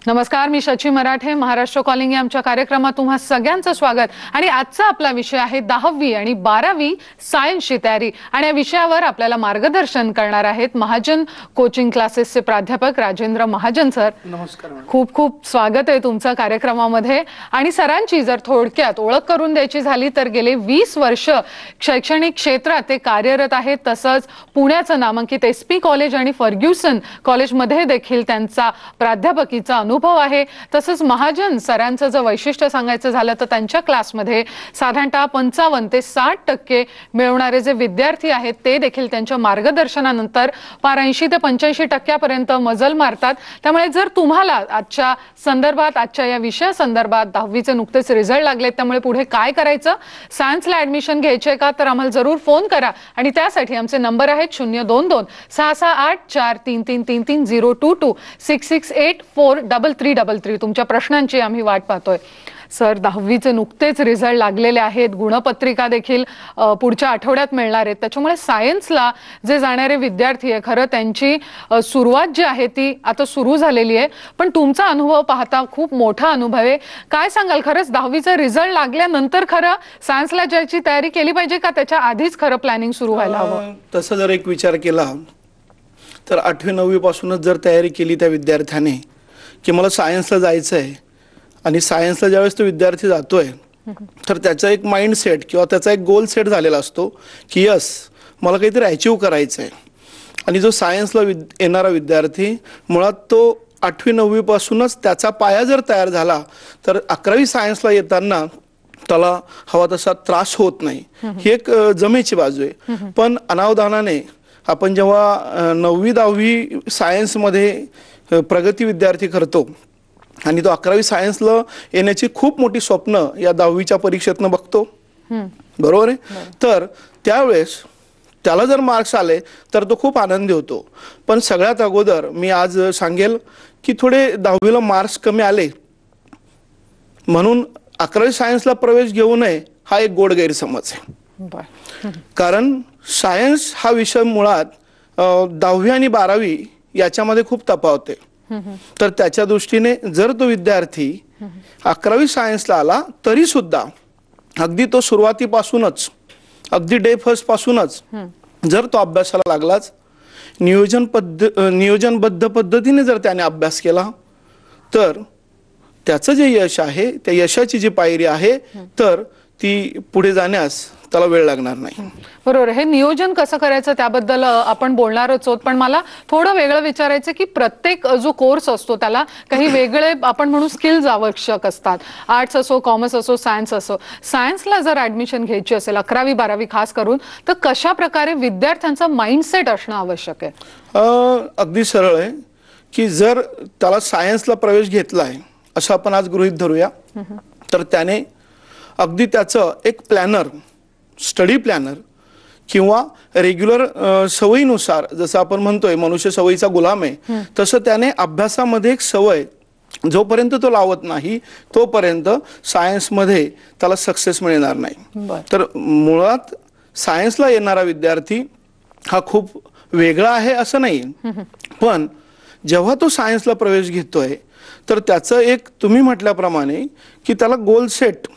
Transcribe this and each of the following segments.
नमस्कार, मी शची मराठे. महाराष्ट्र कॉलिंग या आमच्या कार्यक्रमात तुम्हा सगळ्यांचं स्वागत. आणि आजचा आपला विषय आहे 10वी आणि 12वी सायन्सची तयारी. आणि या विषयावर आपल्याला मार्गदर्शन करणार आहेत महाजन कोचिंग क्लासेसचे प्राध्यापक राजेंद्र महाजन सर. नमस्कार. खूप खूप स्वागत आहे तुमचं कार्यक्रमामध्ये. आणि सरांची जर थोडक्यात ओळख करून द्यायची झाली तर गेले 20 वर्ष शैक्षणिक क्षेत्रात ते कार्यरत आहेत. तसंच पुण्याचं नामांकित SP कॉलेज आणि फर्ग्युसन कॉलेजमध्ये देखील त्यांचा प्राध्यापकीचा अनुभव आहे. तसंच महाजन सरांचं जर वैशिष्ट्य सांगायचं झालं तर त्यांच्या क्लासमध्ये साधारणतः 55 ते 60% मिळवणारे जे विद्यार्थी आहेत ते देखील त्यांच्या मार्गदर्शनानंतर पार 80 ते 85% मजल मारतात. त्यामुळे जर तुम्हाला आजच्या संदर्भात आजच्या या विषयासंदर्भात 10वीचे नुकतेच रिझल्ट लागले, त्यामुळे पुढे काय करायचं, सायन्सला ऍडमिशन घ्यायचे का, तर आम्हाला जरूर फोन करा. आणि त्यासाठी आमचे नंबर आहेत 022 668 4333 022 6684333. तुमच्या प्रश्नांची आम्ही वाट पाहतोय. सर, 10वीचे नुकतेच रिझल्ट लागलेले आहेत, गुणपत्रिका देखील पुढच्या आठवड्यात मिळणार आहेत. त्याच्यामुळे सायन्सला जे जाणारे विद्यार्थी आहे खरं त्यांची सुरुवात जी आहे ती आता सुरू झालेली आहे. पण तुमचा अनुभव पाहता खूप मोठा अनुभव आहे. काय सांगाल, खरंच 10वीचा रिझल्ट लागल्यानंतर खरं सायन्सला जायची तयारी केली पाहिजे का त्याच्या आधीच खरं प्लॅनिंग सुरू व्हायला हवं? तसं जर एक विचार केला तर 8वी 9वी पासूनच जर तयारी केली त्या विद्यार्थ्याने की मला सायन्सला जायचं आहे, आणि सायन्सला ज्यावेळेस तो विद्यार्थी जातोय तर त्याचा एक माइंडसेट किंवा त्याचा एक गोल सेट झालेला असतो की यस मला काहीतरी अचीव करायचं आहे. आणि जो सायन्सला येणारा विद्यार्थी मुळात तो 8वी 9वी पासूनच त्याचा पाया जर तयार झाला तर 11वी सायन्सला येताना त्याला हवा तसा त्रास होत नाही. ही एक जमेची बाजू आहे. पण अनावधानाने आपण जेव्हा 9वी 10वी सायन्समध्ये प्रगती विद्यार्थी करतो आणि तो 11वी सायन्सला येण्याची खूप मोठी स्वप्न या 10वीच्या परीक्षेतनं बघतो, बरोबर आहे. तर त्यावेळेस त्याला जर मार्क्स आले तर तो खूप आनंदी होतो. पण सगळ्यात अगोदर मी आज सांगेल की थोडे 10वीला मार्क्स कमी आले म्हणून 11वी सायन्सला प्रवेश घेऊ नये हा एक गोड गैरसमज आहे. कारण सायन्स हा विषय मुळात 10वी आणि 12वी याच्यामध्ये खूप तफावत आहे. तर त्याच्या दृष्टीने जर तो विद्यार्थी 11वी सायन्सला आला तरी सुद्धा अगदी तो सुरुवातीपासूनच अगदी डे फर्स्ट पासूनच जर तो अभ्यासाला लागलाच, नियोजनबद्ध पद्धतीने जर त्याने अभ्यास केला तर त्याचं जे यश आहे त्या यशाची जी पायरी आहे तर ती पुढे जाण्यास त्याला वेळ लागणार नाही. बरोबर. हे नियोजन कसं करायचं त्याबद्दल आपण बोलणारच आहोत. पण मला थोडं वेगळं विचारायचं की प्रत्येक जो कोर्स असतो त्याला काही वेगळे आपण म्हणू स्किल्स आवश्यक असतात. आर्ट्स असो, कॉमर्स असो, सायन्स असो. सायन्सला जर ऍडमिशन घ्यायची असेल 11वी 12वी खास करून, तर कशा प्रकारे विद्यार्थ्यांचा माइंडसेट असणं आवश्यक आहे? अगदी सरळ आहे की जर त्याला सायन्सला प्रवेश घेतलाय असं आपण आज गृहीत धरूया तर त्याने अगदी त्याचं एक प्लॅनर, स्टडी प्लॅनर किंवा रेग्युलर सवयीनुसार, जसं आपण म्हणतोय मनुष्य सवयीचा गुलाम आहे, तसं त्याने अभ्यासामध्ये एक सवय जोपर्यंत तो लावत नाही तोपर्यंत सायन्समध्ये त्याला सक्सेस मिळणार नाही. तर मुळात सायन्सला येणारा विद्यार्थी हा खूप वेगळा आहे असं नाही. पण जेव्हा तो सायन्सला प्रवेश घेतोय तर त्याचं एक तुम्ही म्हटल्याप्रमाणे की त्याला गोल सेट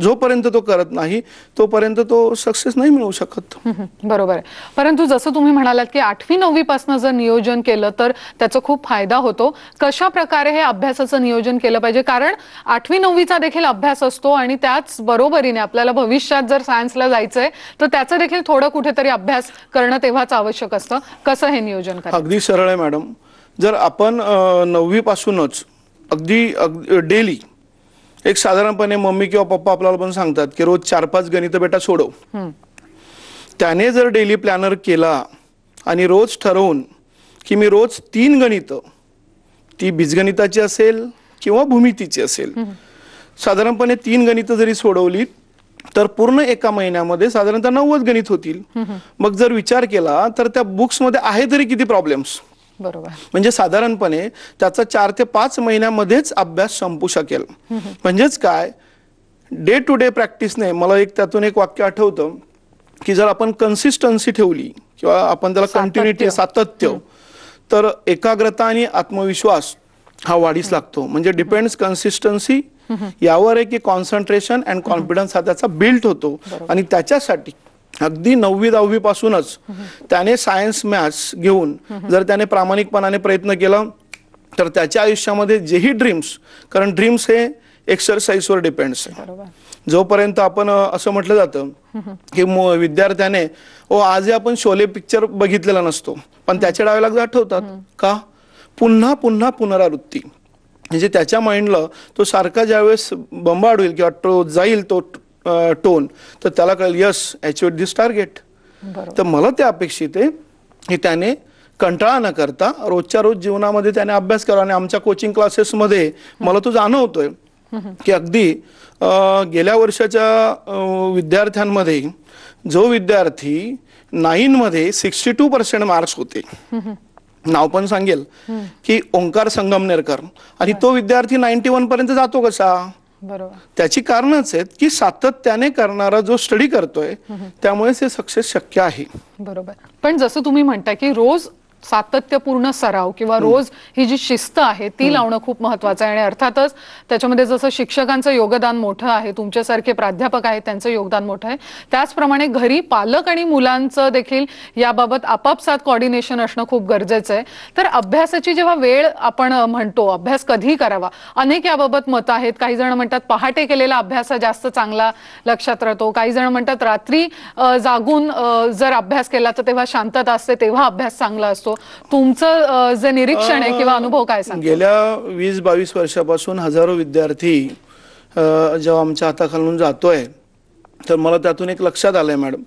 जोपर्यंत तो करत नाही तोपर्यंत तो सक्सेस नाही मिळवू शकत. बरोबर आहे. परंतु जसं तुम्ही म्हणालात की 8वी 9वी पासून जर नियोजन केलं तर त्याचा खूप फायदा होतो. कशा प्रकारे हे अभ्यासाचं नियोजन केलं पाहिजे? कारण 8वी 9वीचा देखील अभ्यास असतो आणि त्याच बरोबरीने आपल्याला भविष्यात जर सायन्सला जायचंय तर त्याचं देखील थोडं कुठेतरी अभ्यास करणं तेव्हाच आवश्यक असतं. कसं हे नियोजन करायचं? अगदी सरळ आहे मॅडम. जर आपण 9वी पासूनच अगदी डेली एक साधारणपणे मम्मी किंवा पप्पा आपल्याला पण सांगतात की रोज 4-5 गणित बेटा सोडव, त्याने जर डेली प्लॅनर केला आणि रोज ठरवून की मी रोज 3 गणित, ती बीजगणिताची असेल किंवा भूमितीची असेल, साधारणपणे 3 गणित जरी सोडवली तर पूर्ण एका महिन्यामध्ये साधारणतः 90 गणित होतील. मग जर विचार केला तर त्या बुक्समध्ये आहे तरी किती प्रॉब्लेम्स. बरोबर. म्हणजे साधारणपणे त्याचा 4 ते 5 महिन्यामध्येच अभ्यास संपू शकेल. म्हणजेच काय, डे टू डे प्रॅक्टिसने मला त्यातून एक वाक्य आठवतं की जर आपण कन्सिस्टन्सी ठेवली किंवा आपण त्याला कंटिन्युटी, सातत्य, तर एकाग्रता आणि आत्मविश्वास हा वाढीस लागतो. म्हणजे डिपेंड्स कन्सिस्टन्सी यावर आहे की कॉन्सन्ट्रेशन अँड कॉन्फिडन्स हा त्याचा बिल्ट होतो. आणि त्याच्यासाठी अगदी 9वी-10वी पासूनच त्याने सायन्स मॅथ्स घेऊन जर त्याने प्रामाणिकपणाने प्रयत्न केला तर त्याच्या आयुष्यामध्ये जेही ड्रीम्स, कारण ड्रीम्स हे एक्सरसाइजवर डिपेंड्स आहे. जोपर्यंत आपण असं म्हटलं जातं की विद्यार्थ्याने आज आपण शोले पिक्चर बघितलेला नसतो पण त्याचे डायलॉग आठवतात का, पुन्हा पुन्हा पुनरावृत्ती. म्हणजे त्याच्या माइंडला तो सारखा ज्यावेळेस बंबाड होईल किंवा तो जाईल तो टोन तर त्याला कळेल यस अचीव्ह दिस टार्गेट. तर मला ते अपेक्षित आहे की त्याने कंटाळा न करता रोजच्या रोज जीवनामध्ये त्याने अभ्यास करा. आणि आमच्या कोचिंग क्लासेसमध्ये मला तो जाणवतोय की अगदी गेल्या वर्षाच्या विद्यार्थ्यांमध्ये जो विद्यार्थी 9 मध्ये 62% मार्क्स होते, नाव पण सांगेल की ओंकार संगमनेरकर, आणि तो विद्यार्थी 91 पर्यंत जातो कसा. बरोबर. त्याची कारणच आहेत की सातत्याने करणारा जो स्टडी करतोय त्यामुळेच हे सक्सेस शक्य आहे. बरोबर. पण जसं तुम्ही म्हणता की रोज सातत्यपूर्ण सराव किंवा रोज ही जी शिस्त आहे ती लावणं खूप महत्त्वाचं आहे. आणि अर्थातच त्याच्यामध्ये जसं शिक्षकांचं योगदान मोठं आहे, तुमच्यासारखे प्राध्यापक आहेत त्यांचं योगदान मोठं आहे, त्याचप्रमाणे घरी पालक आणि मुलांचं देखील याबाबत आपापसात कोऑर्डिनेशन असणं खूप गरजेचं आहे. तर अभ्यासाची जेव्हा वेळ आपण म्हणतो अभ्यास कधी करावा, अनेक याबाबत मतं आहेत. काही जण म्हणतात पहाटे केलेला अभ्यास जास्त चांगला लक्षात राहतो, काही जण म्हणतात रात्री जागून जर अभ्यास केला तर तेव्हा शांतता असते तेव्हा अभ्यास चांगला असतो. तुमचं जे निरीक्षण आहे किंवा अनुभव काय सांगतो? गेल्या 20-22 वर्षापासून हजारो विद्यार्थी जेव्हा आमच्या हाताखालून जातोय तर मला त्यातून एक लक्षात आलंय मॅडम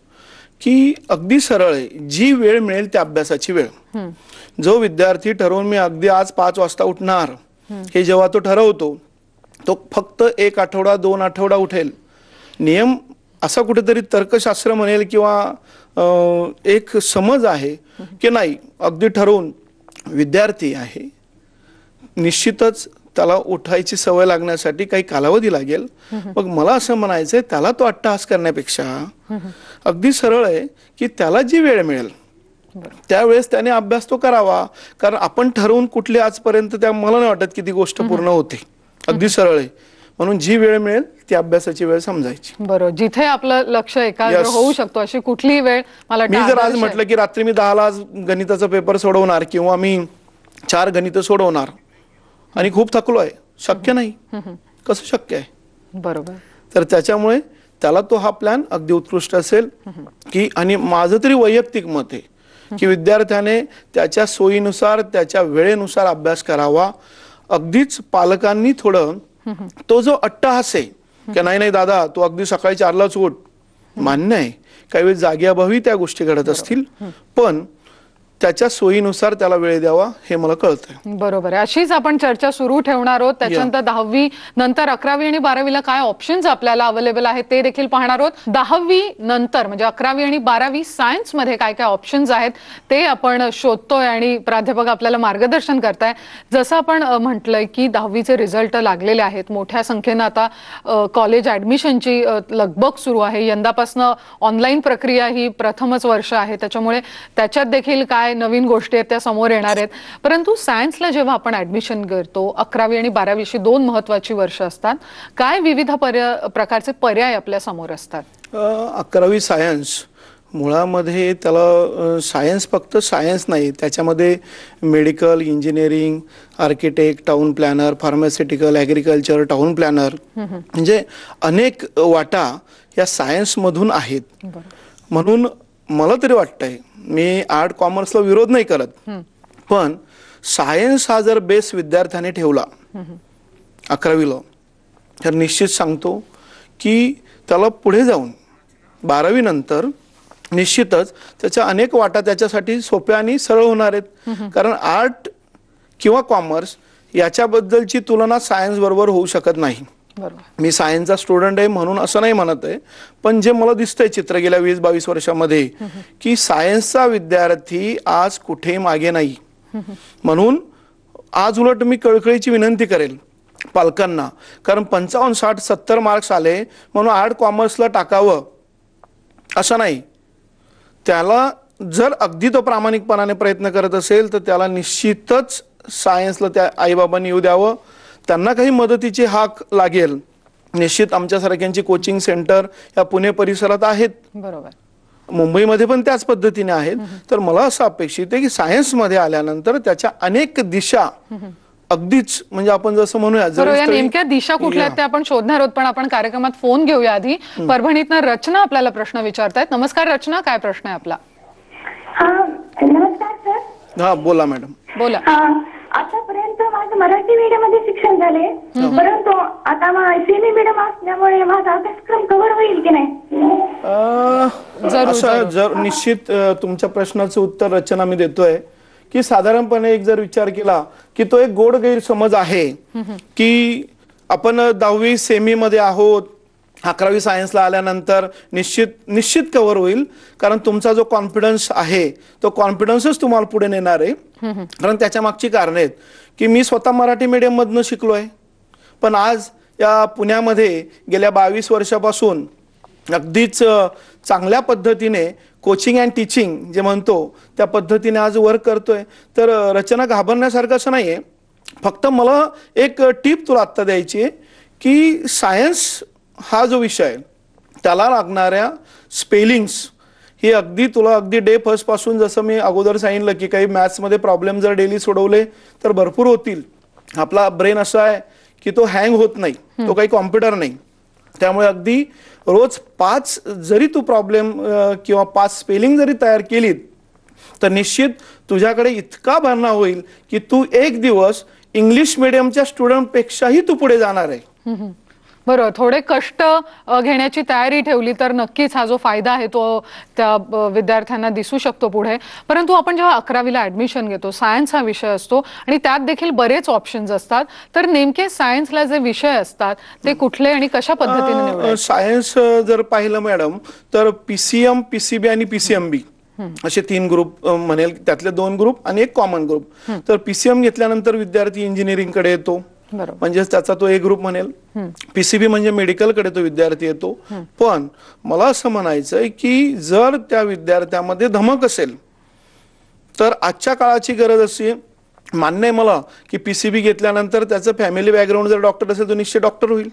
की अगदी सरळ आहे, जी वेळ मिळेल त्या अभ्यासाची वेळ. जो विद्यार्थी ठरवून मी अगदी आज 5 वाजता उठणार हे जेव्हा तो ठरवतो तो फक्त 1 आठवडा 2 आठवडा उठेल. नियम असा कुठेतरी तर्कशास्त्र म्हणेल किंवा एक समज आहे की नाही, अगदी ठरवून विद्यार्थी आहे, निश्चितच त्याला उठायची सवय लागण्यासाठी काही कालावधी लागेल. मग मला असं म्हणायचंय त्याला तो अट्टहास करण्यापेक्षा अगदी सरळ आहे की त्याला जी वेळ मिळेल त्यावेळेस त्याने अभ्यास तो करावा. कारण आपण ठरवून कुठली आजपर्यंत त्या मला नाही वाटत की ती गोष्ट पूर्ण होते. अगदी सरळ आहे. म्हणून जी वेळ मिळेल ती अभ्यासाची वेळ समजायची. बरोबर. जिथे आपलं लक्ष एकाग्र होऊ शकतो अशी कुठलीही वेळ मला मी जर आज म्हटलं की रात्री मी 10ला आज गणिताचा पेपर सोडवणार किंवा मी 4 गणित सोडवणार आणि खूप थकलो आहे, शक्य नाही. कसं शक्य आहे? बरोबर. तर त्याच्यामुळे त्याला तो हा प्लॅन अगदी उत्कृष्ट असेल की, आणि माझं तरी वैयक्तिक मत आहे की विद्यार्थ्याने त्याच्या सोयीनुसार त्याच्या वेळेनुसार अभ्यास करावा. अगदीच पालकांनी थोडं तो जो अट्टहास आहे की नाही नाही दादा तू अगदी सकाळी 4लाच उठ, मान्य आहे काही वेळ जाग्याभावी त्या गोष्टी घडत असतील पण त्याच्या सोयीनुसार त्याला वेळ द्यावा हे मला कळतंय. बरोबर आहे. अशीच आपण चर्चा सुरू ठेवणार आहोत. त्याच्यानंतर 10वी नंतर 11वी आणि 12वीला काय ऑप्शन्स आपल्याला अवेलेबल आहेत ते देखील पाहणार आहोत. 10वी नंतर म्हणजे 11वी आणि 12वी सायन्स मध्ये काय काय ऑप्शन्स आहेत ते आपण शोधतोय आणि प्राध्यापक आपल्याला मार्गदर्शन करताय. जसं आपण म्हटलंय की 10वीचे रिझल्ट लागलेले आहेत, मोठ्या संख्येनं आता कॉलेज ऍडमिशनची लगबग सुरू आहे. यंदापासून ऑनलाईन प्रक्रिया ही प्रथमच वर्ष आहे, त्याच्यामुळे त्याच्यात देखील काय नवीन गोष्टी आहेत त्या समोर येणार आहेत. परंतु सायन्सला जेव्हा आपण ऍडमिशन करतो 11वी आणि 12वी अशी 2 महत्त्वाची वर्ष असतात, काय विविध प्रकारचे पर्याय आपल्या समोर असतात? 11वी सायन्स मुळामध्ये त्याला सायन्स फक्त सायन्स नाही, त्याच्यामध्ये medical, engineering, architect, town planner, pharmaceutical, agriculture, town planner म्हणजे अनेक वाटा या सायन्समधून आहेत. म्हणून मला तरी वाटतंय, मी आर्ट कॉमर्सला विरोध नाही करत, पण सायन्स हा जर बेस विद्यार्थ्याने ठेवला 11वीला तर निश्चित सांगतो की त्याला पुढे जाऊन 12वी नंतर निश्चितच त्याच्या अनेक वाटा त्याच्यासाठी सोप्या आणि सरळ होणार आहेत. कारण आर्ट किंवा कॉमर्स याच्याबद्दलची तुलना सायन्स बरोबर होऊ शकत नाही. मी सायन्सचा स्टुडंट आहे म्हणून असं नाही म्हणत आहे, पण जे मला दिसतंय चित्र गेल्या 20-22 वर्षामध्ये की सायन्सचा विद्यार्थी आज कुठे मागे नाही. म्हणून आज उलट मी कळकळीची विनंती करेल पालकांना, कारण 55, 60, 70 मार्क्स आले म्हणून आर्ट कॉमर्सला टाकावं असं नाही. त्याला जर अगदी तो प्रामाणिकपणाने प्रयत्न करत असेल तर त्याला निश्चितच सायन्सला त्या आईबाबांनी येऊ द्यावं. त्यांना काही मदतीची हाक लागेल, निश्चित आमच्यासारख्यांची कोचिंग सेंटर या पुणे परिसरात आहेत. बरोबर. मुंबईमध्ये पण त्याच पद्धतीने आहेत. तर मला असं अपेक्षित आहे की सायन्समध्ये आल्यानंतर त्याच्या अनेक दिशा अगदीच म्हणजे आपण जसं म्हणूया या नेमक्या दिशा कुठल्या आहेत त्या आपण शोधणार आहोत. पण आपण कार्यक्रमात फोन घेऊया आधी. परभणीतनं रचना आपल्याला प्रश्न विचारतायत. नमस्कार रचना, काय प्रश्न आहे आपला? नमस्कार सर. हा बोला मॅडम. बोला. आतापर्यंत माझं मराठी मीडियम मध्ये शिक्षण झाले, परंतु आता सेमी मीडियम असल्यामुळे माझा अभ्यासक्रम कव्हर होईल की नाही? असं जर निश्चित तुमच्या प्रश्नाचं उत्तर रचना मी देतोय की साधारणपणे एक जर विचार केला की तो एक गोड गैरसमज आहे की आपण 10वी सेमी मध्ये आहोत, 11वी सायन्सला आल्यानंतर निश्चित कव्हर होईल. कारण तुमचा जो कॉन्फिडन्स आहे तो कॉन्फिडन्सच तुम्हाला पुढे नेणार आहे. कारण त्याच्या मागची कारण आहेत की मी स्वतः मराठी मीडियम मधनं शिकलोय, पण आज या पुण्यामध्ये गेल्या 22 वर्षापासून अगदीच चांगल्या पद्धतीने कोचिंग अँड टीचिंग जे म्हणतो त्या पद्धतीने आज वर्क करतोय. तर रचना घाबरण्यासारखं असं नाहीये. फक्त मला एक टीप तुला आत्ता द्यायची आहे की सायन्स हा जो विषय आहे त्याला लागणाऱ्या स्पेलिंग्स ही अगदी तुला अगदी डे फर्स्ट पासून जसं मी अगोदर सांगितलं की काही मॅथ्समध्ये प्रॉब्लेम जर डेली सोडवले तर भरपूर होतील. आपला ब्रेन असा आहे की तो हँग होत नाही, तो काही कॉम्प्युटर नाही. त्यामुळे अगदी रोज 5 जरी तू प्रॉब्लेम किंवा 5 स्पेलिंग जरी तयार केलीत तर निश्चित तुझ्याकडे इतका भरणा होईल की तू एक दिवस इंग्लिश मिडियमच्या स्टुडंट पेक्षाही तू पुढे जाणार आहे. बरोबर. थोडे कष्ट घेण्याची तयारी ठेवली तर नक्कीच हा जो फायदा आहे तो त्या विद्यार्थ्यांना दिसू शकतो पुढे. परंतु आपण जेव्हा 11वीला ऍडमिशन घेतो, सायन्स हा विषय असतो आणि त्यात देखील बरेच ऑप्शन्स असतात. तर नेमके सायन्सला जे विषय असतात ते कुठले आणि कशा पद्धतीने निवडायचे? सायन्स जर पाहिलं मॅडम तर PCM, PCB आणि PCMB असे 3 ग्रुप म्हणेल. त्यातले 2 ग्रुप आणि एक कॉमन ग्रुप. तर PCM घेतल्यानंतर विद्यार्थी इंजिनिअरिंग कडे येतो, म्हणजे त्याचा तो एक ग्रुप म्हणेल. PCB म्हणजे मेडिकल कडे तो विद्यार्थी येतो. पण मला असं म्हणायचंय की जर त्या विद्यार्थ्यामध्ये धमक असेल तर आजच्या काळाची गरज अशी मान्य आहे मला की PCB घेतल्यानंतर त्याचं फॅमिली बॅकग्राऊंड जर डॉक्टर असेल तो निश्चित डॉक्टर होईल.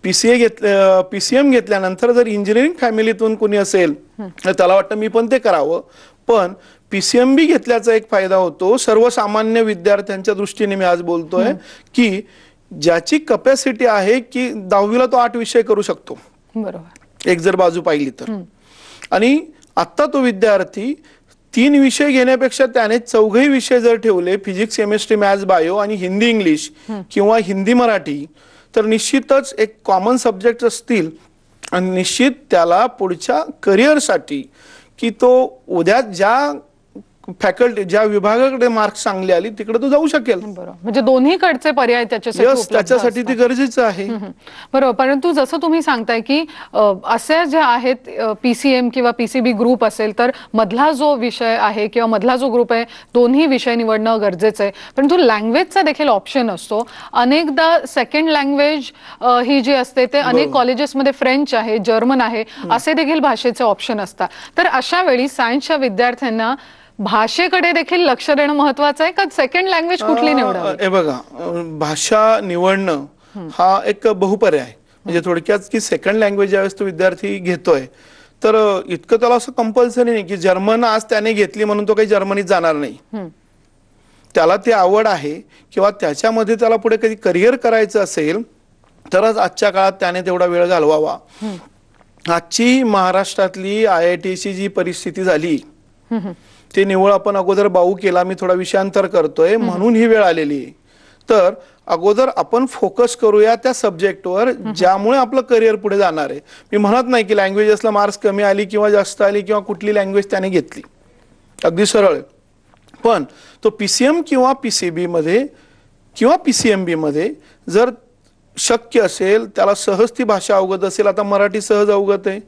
PCM घेतल्यानंतर जर इंजिनिअरिंग फॅमिलीतून कोणी असेल तर त्याला वाटतं मी पण ते करावं. पण PCMB घेतल्याचा एक फायदा होतो सर्वसामान्य विद्यार्थ्यांच्या दृष्टीने मी आज बोलतोय की ज्याची कॅपॅसिटी आहे की 10वीला तो 8 विषय करू शकतो. बरोबर. एक जर बाजू पाहिली तर. आणि आता तो विद्यार्थी 3 विषय घेण्यापेक्षा त्याने 4ही विषय जर ठेवले, फिजिक्स, केमिस्ट्री, मॅथ्स, बायो आणि हिंदी इंग्लिश किंवा हिंदी मराठी, तर निश्चितच एक कॉमन सब्जेक्ट असतील आणि निश्चित त्याला पुढच्या करिअरसाठी की तो उद्या ज्या फॅकल्टी ज्या विभागाकडे मार्क्स चांगले आली तिकडे तो जाऊ शकेल. बरोबर. म्हणजे दोन्हीकडचे पर्याय त्याच्यासाठी ते गरजेचं आहे. बरोबर. परंतु जसं तुम्ही सांगताय की असे जे आहेत PCM किंवा PCB ग्रुप असेल तर मधला जो विषय आहे किंवा मधला जो ग्रुप आहे दोन्ही विषय निवडणं गरजेचं आहे. परंतु लँग्वेजचा देखील ऑप्शन असतो. अनेकदा सेकंड लँग्वेज ही जी असते ते अनेक कॉलेजेसमध्ये फ्रेंच आहे, जर्मन आहे असे देखील भाषेचे ऑप्शन असतात. तर अशा वेळी सायन्सच्या विद्यार्थ्यांना भाषेकडे देखील लक्ष देणं महत्वाचं आहे का सेकंड लँग्वेज कुठली निवडावी? हे बघा, भाषा निवडणं हा एक बहुपर्याय आहे. म्हणजे थोडक्यात की सेकंड लँग्वेज ज्यावेळेस तो विद्यार्थी घेतोय तर इतकं त्याला असं कंपल्सरी नाही की जर्मन आज त्याने घेतली म्हणून तो काही जर्मनीत जाणार नाही. त्याला ती आवड आहे किंवा त्याच्यामध्ये त्याला पुढे कधी करिअर करायचं असेल तरच आजच्या काळात त्याने तेवढा वेळ घालवावा. आजची महाराष्ट्रातली IITची जी परिस्थिती झाली ते निवळ आपण अगोदर बाऊ केला, मी थोडा विषयांतर करतोय म्हणून ही वेळ आलेली आहे. तर अगोदर आपण फोकस करूया त्या सब्जेक्टवर ज्यामुळे आपलं करिअर पुढे जाणार आहे. मी म्हणत नाही की लँग्वेजेसला मार्क्स कमी आली किंवा जास्त आली किंवा कुठली लँग्वेज त्याने घेतली, अगदी सरळ. पण तो PCM किंवा PCB मध्ये किंवा PCMB मध्ये जर शक्य असेल, त्याला सहज ती भाषा अवगत असेल, आता मराठी सहज अवगत आहे,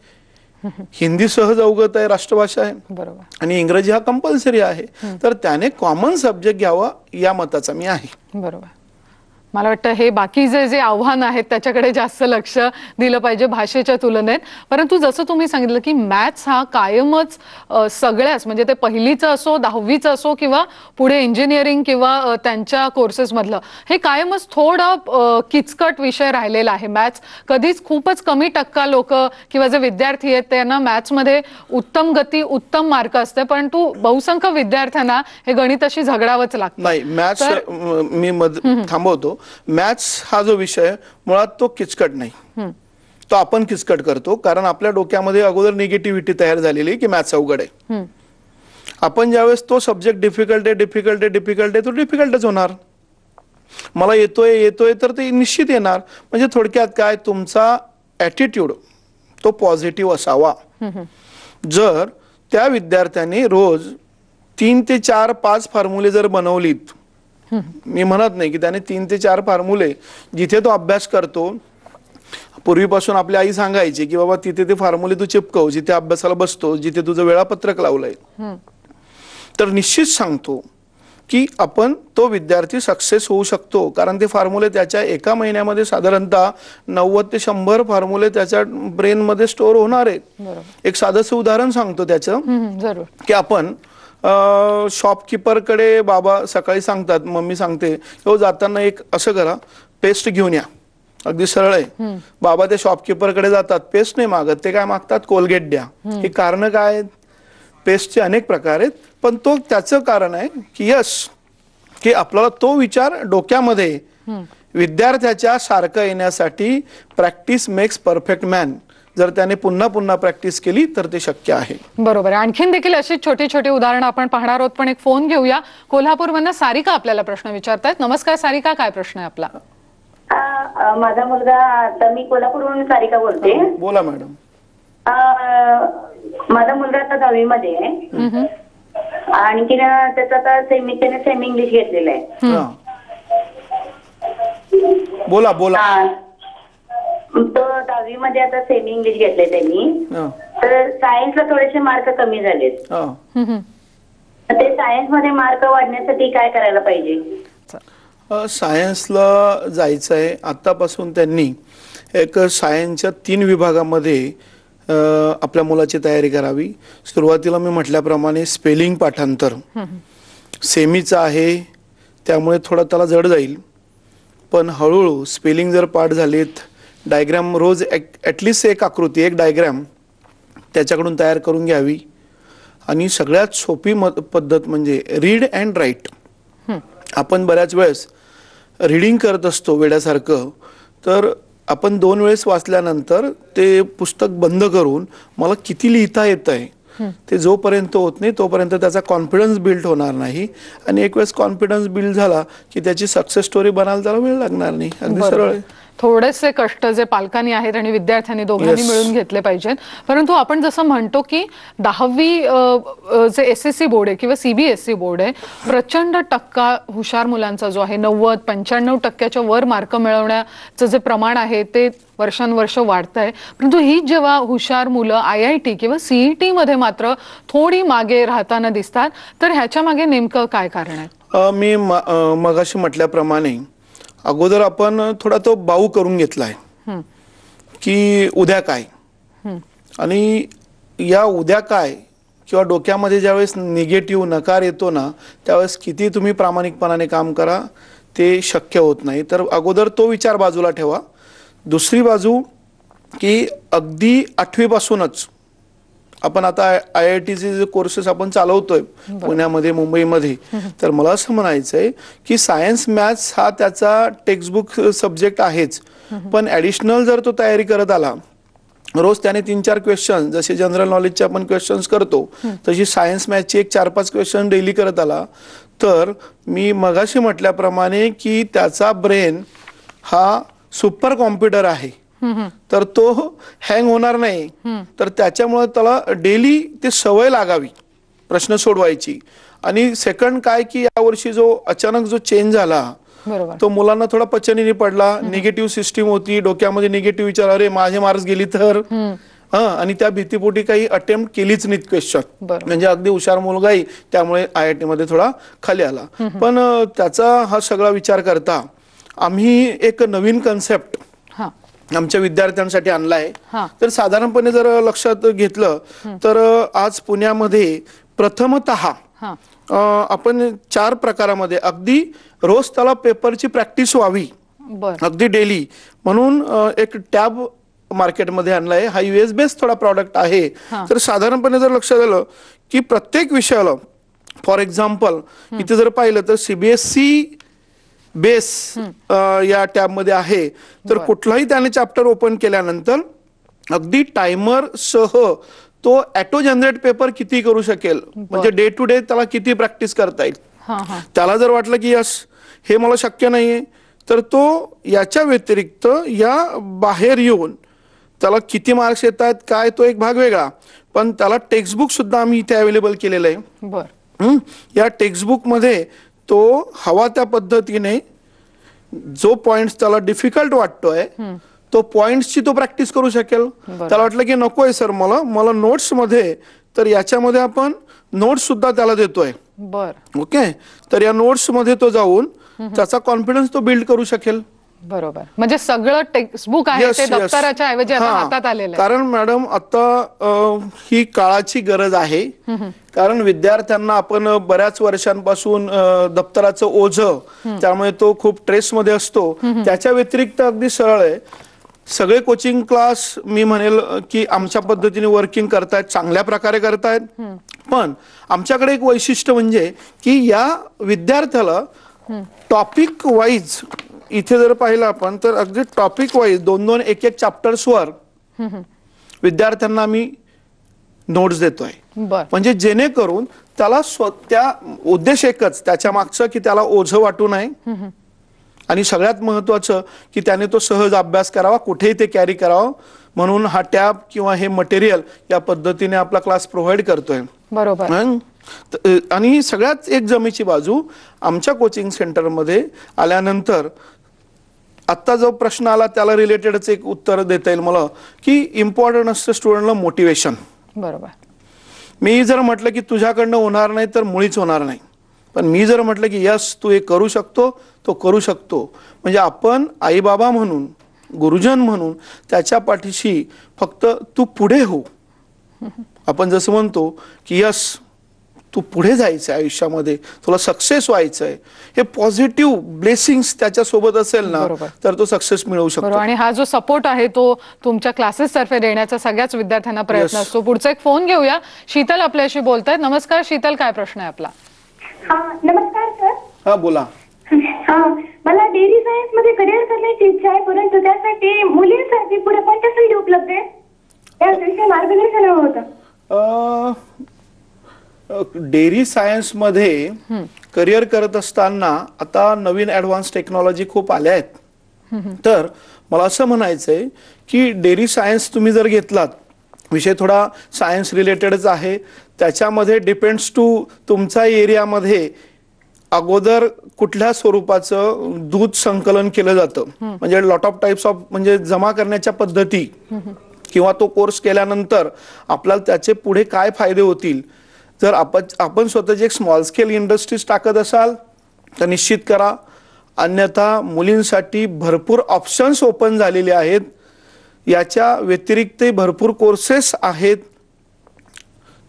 हिंदी सहज अवगत आहे, राष्ट्रभाषा आहे, बरोबर, आणि इंग्रजी हा कंपल्सरी आहे, तर त्याने कॉमन सब्जेक्ट घ्यावा या मताचा मी आहे. बरोबर. मला वाटतं हे बाकी जे आव्हान आहेत त्याच्याकडे जास्त लक्ष दिलं पाहिजे भाषेच्या तुलनेत. परंतु जसं तुम्ही सांगितलं की मॅथ्स हा कायमच सगळ्याच म्हणजे ते पहिलीचं असो 10वीचं असो किंवा पुढे इंजिनिअरिंग किंवा त्यांच्या कोर्सेसमधलं हे कायमच थोडं किचकट विषय राहिलेला आहे. मॅथ्स कधीच खूपच कमी टक्का लोक किंवा जे विद्यार्थी आहेत त्यांना मॅथ्समध्ये उत्तम गती उत्तम मार्क असते, परंतु बहुसंख्य विद्यार्थ्यांना हे गणिताशी झगडावंच लागतं. नाही मॅथ्स मी थांबवतो. मॅथ्स हा जो विषय मुळात तो किचकट नाही, तो आपण किचकट करतो कारण आपल्या डोक्यामध्ये अगोदर निगेटिव्हिटी तयार झालेली की मॅथ्स अवघड आहे. आपण ज्यावेळेस तो सब्जेक्ट डिफिकल्ट आहे तो डिफिकल्टच होणार. मला येतोय तर ते निश्चित येणार. म्हणजे थोडक्यात काय तुमचा ॲटिट्यूड तो पॉझिटिव्ह असावा. जर त्या विद्यार्थ्यांनी रोज 3 ते 4 5 फॉर्म्युले जर बनवलीत, मी म्हणत नाही की त्याने 3 ते 4 फॉर्म्युले जिथे तो अभ्यास करतो, पूर्वीपासून आपली आई सांगायची की बाबा तिथे ते फॉर्म्युले तू चिपकव जिथे अभ्यासाला बसतो, जिथे तुझं वेळापत्रक लावलंय, तर निश्चित सांगतो की आपण तो विद्यार्थी सक्सेस होऊ शकतो. कारण ते फॉर्म्युले त्याच्या एका महिन्यामध्ये साधारणतः 90 ते 100 फॉर्म्युले त्याच्या ब्रेन मध्ये स्टोअर होणार आहेत. एक साधंसं उदाहरण सांगतो त्याचं की आपण शॉपकीपरकडे बाबा सकाळी सांगतात, मम्मी सांगते हो जाताना एक असं करा पेस्ट घेऊन या. अगदी सरळ आहे. बाबा त्या शॉपकीपरकडे जातात, पेस्ट नाही मागत, ते काय मागतात कोलगेट द्या. हे कारण काय? पेस्टचे अनेक प्रकार आहेत, पण तो त्याचं कारण आहे की की आपल्याला तो विचार डोक्यामध्ये विद्यार्थ्याच्या सारखं येण्यासाठी प्रॅक्टिस मेक्स परफेक्ट मॅन. जर त्याने पुन्हा पुन्हा प्रॅक्टिस केली तर ते शक्य आहे. बरोबर. आणखीन देखील अशी छोटी छोटी उदाहरणं आपण पाहणार आहोत, पण एक फोन घेऊया. कोल्हापूरमधनं सारिका आपल्याला प्रश्न विचारतायत. नमस्कार सारिका, काय प्रश्न आहे आपला? माझा मुलगा, आता मी कोल्हापूरवरून सारिका बोलते. बोला मॅडम. माझा मुलगा आता 10वी मध्ये आहे. आणखी त्याचा आता सेमी इंग्लिश घेतलेला आहे. बोला बोला. तो 10वी मध्ये आता सेमी इंग्लिश घेतलंय त्यांनी. तर सायन्सला थोडेसे मार्क कमी झालेत. ते सायन्स मध्ये मार्क वाढण्यासाठी काय करायला पाहिजे? सायन्सला जायचं आहे आतापासून त्यांनी एक सायन्सच्या 3 विभागामध्ये आपल्या मुलाची तयारी करावी. सुरुवातीला मी म्हटल्याप्रमाणे स्पेलिंग पाठांतर सेमीचं आहे त्यामुळे थोडं त्याला जड जाईल, पण हळूहळू स्पेलिंग जर पाठ झालीत, डायग्राम रोज ॲटलिस्ट एक आकृती एक डायग्राम त्याच्याकडून तयार करून घ्यावी. आणि सगळ्यात सोपी पद्धत म्हणजे रीड अँड राईट. आपण बऱ्याच वेळेस रीडिंग करत असतो वेड्यासारखं, तर आपण 2 वेळेस वाचल्यानंतर ते पुस्तक बंद करून मला किती लिहिता येत आहे ते जोपर्यंत होत नाही तोपर्यंत त्याचा कॉन्फिडन्स बिल्ड होणार नाही. आणि एक वेळेस कॉन्फिडन्स बिल्ड झाला की त्याची सक्सेस स्टोरी बनायला त्याला वेळ लागणार नाही. अगदी सरळ आहे. थोडेसे कष्ट जे पालकांनी आहेत आणि विद्यार्थ्यांनी दोघांनी मिळून घेतले पाहिजेत. परंतु आपण जसं म्हणतो की 10वी जे SSC बोर्ड आहे किंवा CBSE बोर्ड आहे, प्रचंड टक्का हुशार मुलांचा जो आहे 90-95% वर मार्क मिळवण्याचं जे प्रमाण आहे ते वर्षानुवर्ष वाढत आहे. परंतु ही जेव्हा हुशार मुलं IIT किंवा CET मध्ये मात्र थोडी मागे राहताना दिसतात, तर ह्याच्या मागे नेमकं काय कारण आहे? मी मगाशी म्हटल्याप्रमाणे अगोदर आपण थोडा तो बाऊ करून घेतलाय की उद्या काय, आणि या उद्या काय किंवा डोक्यामध्ये ज्यावेळेस निगेटिव्ह नकार येतो ना त्यावेळेस किती तुम्ही प्रामाणिकपणाने काम करा ते शक्य होत नाही. तर अगोदर तो विचार बाजूला ठेवा. दुसरी बाजू की अगदी 8वी पासूनच आपण आता IITचे जे कोर्सेस आपण चालवतोय पुण्यामध्ये मुंबईमध्ये, तर मला असं म्हणायचं आहे की सायन्स मॅथ्स हा त्याचा टेक्स्टबुक सब्जेक्ट आहेच, पण ॲडिशनल जर तो तयारी करत आला, रोज त्याने 3-4 क्वेश्चन जसे जनरल नॉलेजचे आपण क्वेश्चन्स करतो तशी सायन्स मॅथ्सची एक 4-5 क्वेश्चन डेली करत आला, तर मी मगाशी म्हटल्याप्रमाणे की त्याचा ब्रेन हा सुपर कॉम्प्युटर आहे, तर तो हँग होणार नाही. तर त्याच्यामुळे त्याला डेली ते सवय लागावी प्रश्न सोडवायची. आणि सेकंड काय की यावर्षी जो अचानक जो चेंज झाला तो मुलांना थोडा पचनीने पडला. निगेटिव्ह सिस्टीम होती डोक्यामध्ये, निगेटिव्ह विचार, अरे माझे मार्क्स गेली तर, आणि त्या भीतीपोटी काही अटेम्प्ट केलीच नाहीत क्वेश्चन. म्हणजे अगदी हुशार मुलगाही त्यामुळे IIT मध्ये थोडा खाली आला. पण त्याचा हा सगळा विचार करता आम्ही एक नवीन कन्सेप्ट हां आमच्या विद्यार्थ्यांसाठी आणला आहे. हां तर साधारणपणे जर लक्षात घेतलं तर आज पुण्यामध्ये प्रथमतः हां आपण 4 प्रकारामध्ये अगदी रोज त्याला पेपरची प्रॅक्टिस व्हावी बरं अगदी डेली म्हणून एक टॅब मार्केटमध्ये आणला आहे. हा US बेस्ड थोडा प्रॉडक्ट आहे. तर साधारणपणे जर लक्षात आलं की प्रत्येक विषयाला फॉर एक्झाम्पल इथे जर पाहिलं तर CBSE बेस या टॅबमध्ये आहे. तर कुठलाही त्याने चॅप्टर ओपन केल्यानंतर अगदी टायमर सह तो ऑटो जनरेट पेपर किती करू शकेल म्हणजे डे टू डे त्याला किती प्रॅक्टिस करता येईल. हां हां त्याला जर वाटलं की यस हे मला शक्य नाहीये तर तो याच्या व्यतिरिक्त या बाहेर येऊन त्याला किती मार्क्स येत आहेत काय तो एक भाग वेगळा पण त्याला टेक्स्टबुक सुद्धा आम्ही इथे अवेलेबल केलेलं आहे. बरं या टेक्स्टबुक मध्ये तो हवा त्या पद्धतीने जो पॉइंट्स त्याला डिफिकल्ट वाटतोय तो पॉइंट्सची तो प्रॅक्टिस करू शकेल. त्याला वाटलं की नकोय सर मला नोट्स मध्ये तर याच्यामध्ये आपण नोट्स सुद्धा त्याला देतोय. बरं ओके तर या नोट्स मध्ये तो जाऊन त्याचा कॉन्फिडन्स तो बिल्ड करू शकेल. बरोबर म्हणजे सगळं टेक्स्टबुक आहे ते दप्तराच्या ऐवजी आता हातात आलेलं आहे. कारण मॅडम आता ही काळाची गरज आहे. कारण विद्यार्थ्यांना आपण बऱ्याच वर्षांपासून दप्तराचं ओझं त्यामुळे तो खूप स्ट्रेसमध्ये असतो. त्याच्या व्यतिरिक्त अगदी सरळ आहे सगळे कोचिंग क्लास मी म्हणेल की आमच्या पद्धतीने वर्किंग करतायत चांगल्या प्रकारे करतायत. पण आमच्याकडे एक वैशिष्ट्य म्हणजे की या विद्यार्थ्याला टॉपिक वाईज इथे जर पाहिलं आपण तर अगदी टॉपिक वाईज 2-2 1-1 चॅप्टर्सवर विद्यार्थ्यांना आम्ही नोट्स देतोय. म्हणजे जेणेकरून त्याला त्या उद्देश एकच त्याच्या मागचं की त्याला ओझं वाटू नये आणि सगळ्यात महत्वाचं की त्याने तो सहज अभ्यास करावा कुठेही ते कॅरी करावं म्हणून हा टॅब किंवा हे मटेरियल या पद्धतीने आपला क्लास प्रोव्हाइड करतोय. बरोबर आणि सगळ्यात एक जमेची बाजू आमच्या कोचिंग सेंटरमध्ये आल्यानंतर आता जो प्रश्न आला त्याला रिलेटेडच एक उत्तर देता येईल मला की इम्पॉर्टंट असतं स्टुडंटला मोटिवेशन. बरोबर मी जर म्हटलं की तुझ्याकडनं होणार नाही तर मुळीच होणार नाही पण मी जर म्हटलं की यस तू हे करू शकतो तो करू शकतो म्हणजे आपण आई बाबा म्हणून गुरुजन म्हणून त्याच्या पाठीशी फक्त तू पुढे हो. आपण जसं म्हणतो की यस तू पुढे जायचं आयुष्यामध्ये तुला सक्सेस व्हायचंय हे पॉझिटिव्ह ब्लेसिंग्स त्याच्या सोबत असेल ना तर तो सक्सेस मिळवू शकतो. आणि हा जो सपोर्ट आहे तो तुमच्या क्लासेस तर्फे देण्याचा सगळ्याच विद्यार्थ्यांना प्रयत्न असतो. पुढचा एक फोन घेऊया. शीतल आपल्याशी बोलतायत. नमस्कार शीतल काय प्रश्न आहे आपला? नमस्कार सर. हा बोला. मला डेअरी सायन्स मध्ये करिअर करण्याची इच्छा आहे परंतु त्यासाठी मुलींसाठी पुढे कोणत्या संधी उपलब्ध आहे त्याविषयी मार्गदर्शन हवं होतं. डेअरी सायन्स मध्ये करिअर करत असताना आता नवीन ऍडव्हान्स टेक्नॉलॉजी खूप आल्या आहेत. तर मला असं म्हणायचंय की डेअरी सायन्स तुम्ही जर घेतलात विषय थोडा सायन्स रिलेटेडच आहे. त्याच्यामध्ये डिपेंड्स टू तुमच्या एरियामध्ये अगोदर कुठल्या स्वरूपाचं दूध संकलन केलं जातं म्हणजे लॉट ऑफ टाइप्स ऑफ म्हणजे जमा करण्याच्या पद्धती किंवा तो कोर्स केल्यानंतर आपल्याला त्याचे पुढे काय फायदे होतील. जर आपण स्वतःची एक स्मॉल स्केल इंडस्ट्रीज टाकत असाल तर निश्चित करा. अन्यथा मुलींसाठी भरपूर ऑप्शन्स ओपन झालेले आहेत. याच्या व्यतिरिक्त भरपूर कोर्सेस आहेत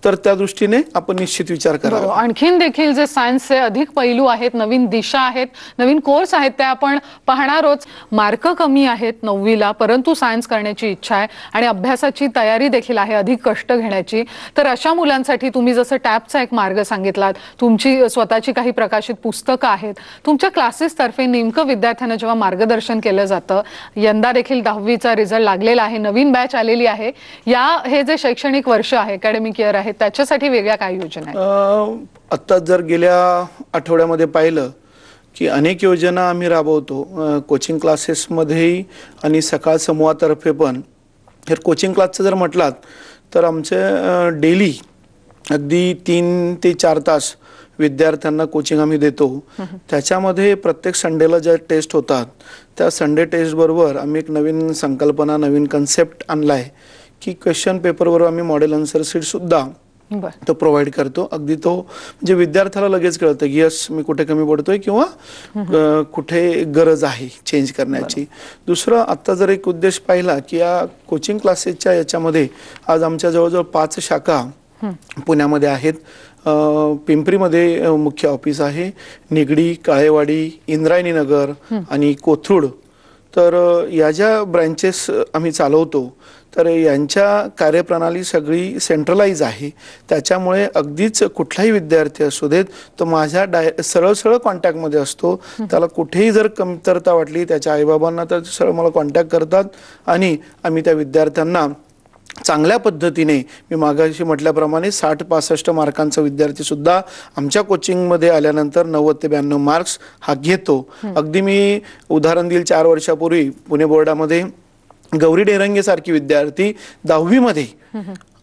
तर त्या दृष्टीने आपण निश्चित विचार करावा. आणखीन देखील जे सायन्सचे अधिक पैलू आहेत नवीन दिशा आहेत नवीन कोर्स आहेत त्या आपण पाहणारच. मार्क कमी आहेत 9वीला परंतु सायन्स करण्याची इच्छा आहे आणि अभ्यासाची तयारी देखील आहे अधिक कष्ट घेण्याची. तर अशा मुलांसाठी तुम्ही जसं टॅबचा एक मार्ग सांगितलात तुमची स्वतःची काही प्रकाशित पुस्तकं आहेत तुमच्या क्लासेस तर्फे नेमकं विद्यार्थ्यांना जेव्हा मार्गदर्शन केलं जातं. यंदा देखील 10वीचा रिझल्ट लागलेला आहे नवीन बॅच आलेली आहे. हे जे शैक्षणिक वर्ष आहे अकॅडमिक इयर आहे त्याच्यासाठी वेगळ्या काय योजना आहेत? आता जर गेल्या आठवड्यामध्ये पाहिलं की अनेक योजना आम्ही राबवतो कोचिंग क्लासेसमध्येही आणि सकाळ समूहातर्फे पण. तर कोचिंग क्लासचं जर म्हटलात तर आमचे डेली अगदी 3 ते 4 तास विद्यार्थ्यांना कोचिंग आम्ही देतो. त्याच्यामध्ये प्रत्येक संडेला ज्या टेस्ट होतात त्या संडे टेस्ट बरोबर आम्ही एक नवीन संकल्पना नवीन कन्सेप्ट आणला आहे की क्वेश्चन पेपरवर आम्ही मॉडेल आन्सर शीट सुद्धा तो प्रोव्हाइड करतो. अगदी तो म्हणजे विद्यार्थ्याला लगेच कळतं की यस मी कुठे कमी पडतोय किंवा कुठे गरज आहे चेंज करण्याची. दुसरं आता जर एक उद्देश पाहिला की या कोचिंग क्लासेसच्या याच्यामध्ये आज आमच्या जवळजवळ 5 शाखा पुण्यामध्ये आहेत. पिंपरीमध्ये मुख्य ऑफिस आहे, निगडी, काळेवाडी, इंद्रायणी नगर आणि कोथरूड. तर या ज्या ब्रँचेस आम्ही चालवतो तर यांच्या कार्यप्रणाली सगळी सेंट्रलाइज आहे. त्याच्यामुळे अगदीच कुठलाही विद्यार्थी असू देत तो माझ्या सरळ कॉन्टॅक्टमध्ये असतो. त्याला कुठेही जर कमतरता वाटली त्याच्या आईबाबांना तर सरळ मला कॉन्टॅक्ट करतात आणि आम्ही त्या विद्यार्थ्यांना चांगल्या पद्धतीने, मी मागाशी म्हटल्याप्रमाणे 60-65 मार्कांचा विद्यार्थी सुद्धा आमच्या कोचिंगमध्ये आल्यानंतर 90 ते 92 मार्क्स हा घेतो. अगदी मी उदाहरण देईल, 4 वर्षापूर्वी पुणे बोर्डामध्ये गौरी डेरंगे सारखी विद्यार्थी 10वी मध्ये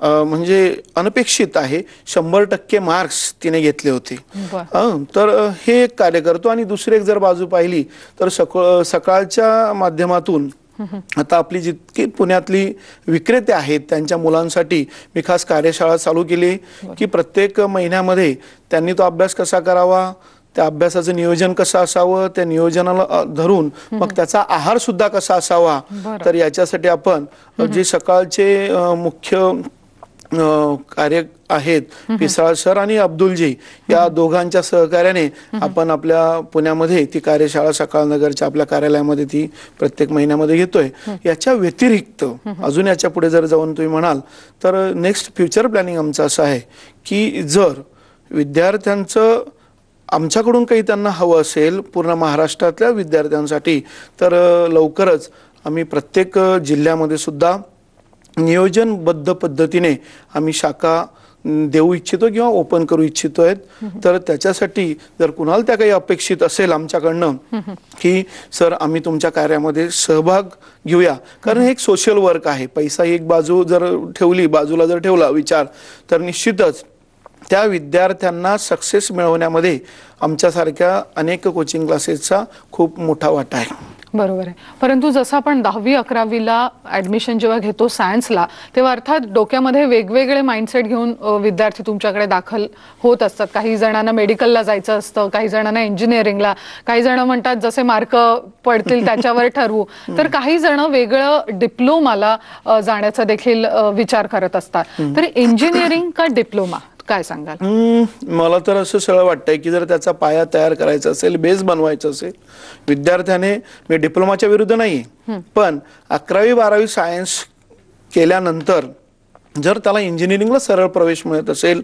म्हणजे अनपेक्षित आहे 100% मार्क्स तिने घेतले होते. तर हे एक कार्य करतो. आणि दुसरी एक जर बाजू पाहिली तर सकाळच्या माध्यमातून आता आपली जितकी पुण्यातली विक्रेते आहेत त्यांच्या मुलांसाठी मी खास कार्यशाळा चालू केली की प्रत्येक महिन्यामध्ये त्यांनी तो अभ्यास कसा करावा, त्या अभ्यासाचं नियोजन कसं असावं, त्या नियोजनाला धरून मग त्याचा आहार सुद्धा कसा असावा. तर याच्यासाठी आपण जे सकाळचे मुख्य कार्य आहेत पिसाळ सर आणि अब्दुलजी या दोघांच्या सहकार्याने आपण आपल्या पुण्यामध्ये ती कार्यशाळा सकाळ नगरच्या आपल्या कार्यालयामध्ये ती प्रत्येक महिन्यामध्ये घेतोय. याच्या व्यतिरिक्त अजून याच्या पुढे जर जाऊन तुम्ही म्हणाल तर नेक्स्ट फ्युचर प्लॅनिंग आमचं असं आहे की जर विद्यार्थ्यांचं आमच्याकडून काही त्यांना हवं असेल पूर्ण महाराष्ट्रातल्या विद्यार्थ्यांसाठी तर लवकरच आम्ही प्रत्येक जिल्ह्यामध्ये सुद्धा नियोजनबद्ध पद्धतीने आम्ही शाखा देऊ इच्छितो किंवा ओपन करू इच्छितोय. तर त्याच्यासाठी जर कुणाला त्या काही अपेक्षित असेल आमच्याकडनं की सर आम्ही तुमच्या कार्यामध्ये सहभाग घेऊया, कारण हे एक सोशल वर्क आहे. पैसा एक बाजू जर ठेवली, बाजूला जर ठेवला विचार, तर निश्चितच त्या विद्यार्थ्यांना सक्सेस मिळवण्यामध्ये आमच्यासारख्या अनेक कोचिंग क्लासेसचा खूप मोठा वाटा आहे. बरोबर आहे. परंतु जसं आपण 10वी 11वीला ऍडमिशन जेव्हा घेतो सायन्सला, तेव्हा अर्थात डोक्यामध्ये वेगवेगळे माइंडसेट घेऊन विद्यार्थी तुमच्याकडे दाखल होत असतात. काही जणांना मेडिकलला जायचं असतं, काही जणांना इंजिनिअरिंगला, काही जण म्हणतात जसे मार्क पडतील त्याच्यावर ठरवू, तर काही जण वेगळं डिप्लोमाला जाण्याचा देखील विचार करत असतात. तर इंजिनिअरिंग का डिप्लोमा, काय सांगाल? मला तर असं सरळ वाटतंय की जर त्याचा पाया तयार करायचा असेल, बेस बनवायचा असेल, विद्यार्थ्याने, मी डिप्लोमाच्या विरुद्ध नाही, पण 11वी 12वी सायन्स केल्यानंतर जर त्याला इंजिनिअरिंगला सरळ प्रवेश मिळत असेल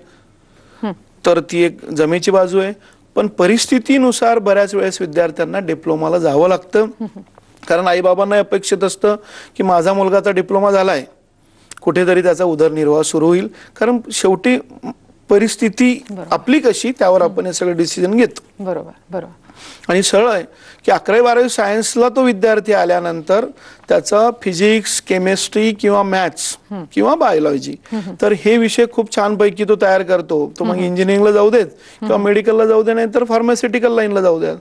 तर ती एक जमेची बाजू आहे. पण परिस्थितीनुसार बऱ्याच वेळेस विद्यार्थ्यांना डिप्लोमाला जावं लागतं, कारण आईबाबांना अपेक्षित असतं की माझा मुलगाचा डिप्लोमा झालाय, कुठेतरी त्याचा उदरनिर्वाह सुरू होईल. कारण शेवटी परिस्थिती आपली कशी त्यावर आपण हे सगळे डिसिजन घेतो. बरोबर बरोबर. आणि सरळ आहे की 11वी 12वी सायन्सला तो विद्यार्थी आल्यानंतर त्याचा फिजिक्स, केमिस्ट्री किंवा मॅथ्स किंवा बायोलॉजी, तर हे विषय खूप छान पैकी तो तयार करतो. तो मग इंजिनिअरिंगला जाऊ देत किंवा मेडिकलला जाऊ दे, नाही तर फार्मास्युटिकल लाईनला जाऊ द्या.